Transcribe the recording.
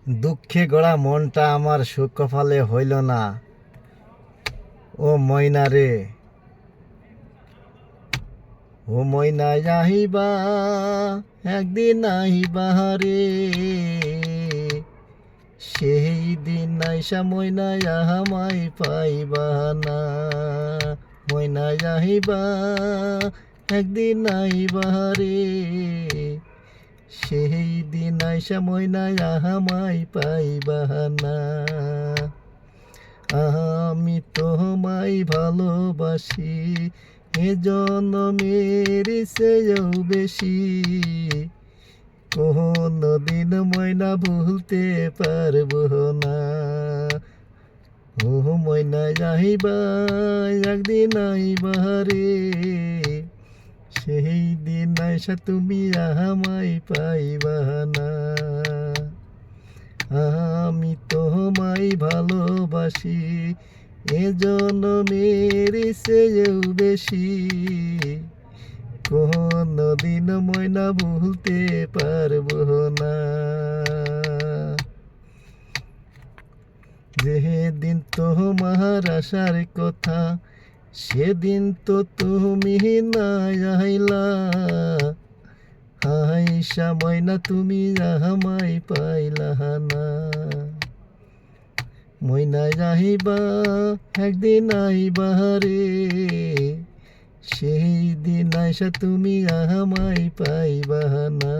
দুঃখে গড়া মনটা আমার সুখ কপালে হইল না। ও ময়না রে, ও ময়না আহিবা, একদিন আহিবা রে। সেই দিন আইসা ময়না আমায় পাইবা না। ময়না আহিবা, একদিন আহিবা রে। সেই দিন আইসা ময়না আমায় পাইবা না। আমি তোমায় ভালোবাসি, এ জনমের চেয়েও বেশি। কোনো দিন ময়না ভুলতে পারবো না। ও ময়না যাইবা, একদিন আইবা রে। সেই দিন আইসা তুমি আমায় পাইবা না। আমি তোমায় ভালোবাসি, এ জনমের চেয়েও বেশি। কোনো দিন ময়না ভুলতে পারবো না। যেদিন তোমার আসার কথা, সেদিন তো তুমি না আইলা। আইসা ময়না তুমি আমায় পাইলা না। ময়না যাইবা, একদিন আইবা রে। সেই দিন আইসা তুমি আমায় পাইবা না।